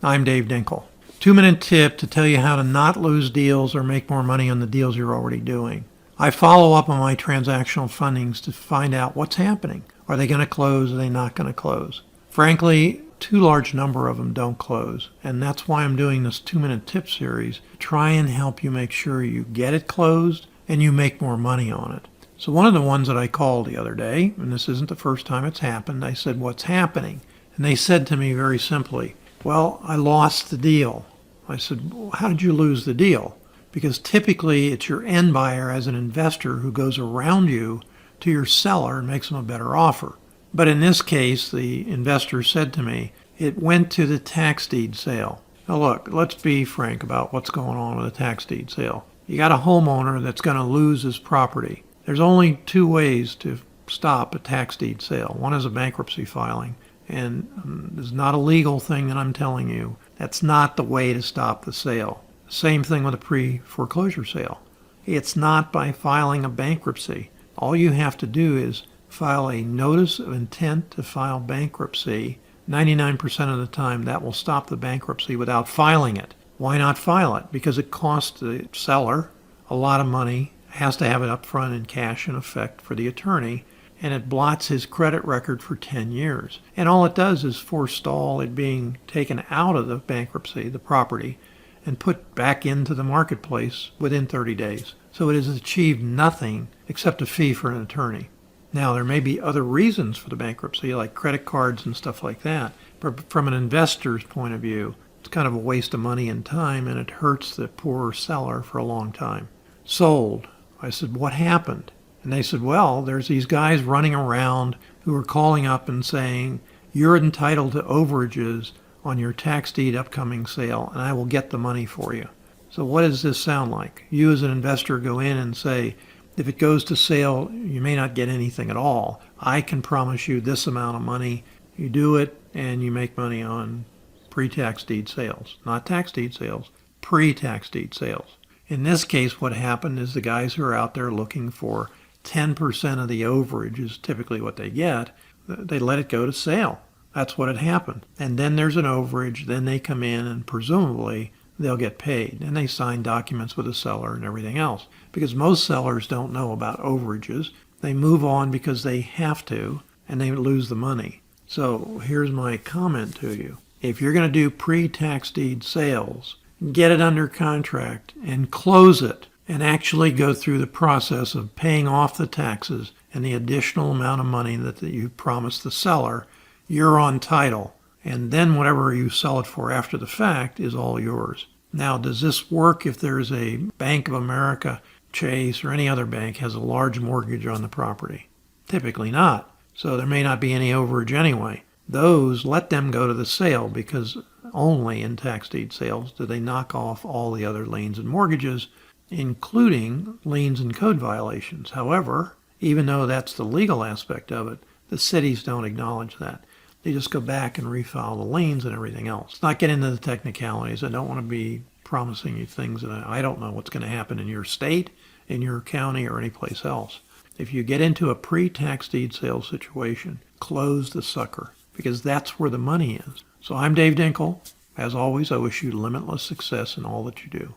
I'm Dave Dinkle. 2-minute tip to tell you how to not lose deals or make more money on the deals you're already doing. I follow up on my transactional fundings to find out what's happening. Are they going to close? Are they not going to close? Frankly, too large number of them don't close. And that's why I'm doing this 2-minute tip series. Try and help you make sure you get it closed and you make more money on it. So one of the ones that I called the other day, and this isn't the first time it's happened, I said, what's happening? And they said to me very simply, well, I lost the deal. I said, well, how did you lose the deal? Because typically it's your end buyer as an investor who goes around you to your seller and makes them a better offer. But in this case, the investor said to me, it went to the tax deed sale. Now look, let's be frank about what's going on with a tax deed sale. You got a homeowner that's going to lose his property. There's only two ways to stop a tax deed sale. One is a bankruptcy filing. And it's not a legal thing that I'm telling you. That's not the way to stop the sale. Same thing with a pre-foreclosure sale. It's not by filing a bankruptcy. All you have to do is file a notice of intent to file bankruptcy. 99% of the time that will stop the bankruptcy without filing it. Why not file it? Because it costs the seller a lot of money, has to have it up front in cash in effect for the attorney, and it blots his credit record for 10 years. And all it does is forestall it being taken out of the bankruptcy, the property, and put back into the marketplace within 30 days. So it has achieved nothing except a fee for an attorney. Now, there may be other reasons for the bankruptcy, like credit cards and stuff like that. But from an investor's point of view, it's kind of a waste of money and time, and it hurts the poor seller for a long time. Sold. I said, what happened? And they said, well, there's these guys running around who are calling up and saying, you're entitled to overages on your tax deed upcoming sale, and I will get the money for you. So what does this sound like? You as an investor go in and say, if it goes to sale, you may not get anything at all. I can promise you this amount of money. You do it, and you make money on pre-tax deed sales. Not tax deed sales, pre-tax deed sales. In this case, what happened is the guys who are out there looking for 10% of the overage is typically what they get. They let it go to sale. That's what had happened. And then there's an overage. Then they come in and presumably they'll get paid. And they sign documents with the seller and everything else. Because most sellers don't know about overages. They move on because they have to, and they lose the money. So here's my comment to you. If you're going to do pre-tax deed sales, get it under contract and close it, and actually go through the process of paying off the taxes and the additional amount of money that you promised the seller, you're on title. And then whatever you sell it for after the fact is all yours. Now, does this work if there's a Bank of America, Chase, or any other bank has a large mortgage on the property? Typically not. So there may not be any overage anyway. Those, let them go to the sale, because only in tax deed sales do they knock off all the other liens and mortgages, including liens and code violations. However, even though that's the legal aspect of it, the cities don't acknowledge that. They just go back and refile the liens and everything else. Not get into the technicalities. I don't want to be promising you things that I don't know what's going to happen in your state, in your county, or anyplace else. If you get into a pre-tax deed sale situation, close the sucker, because that's where the money is. So I'm Dave Dinkle. As always, I wish you limitless success in all that you do.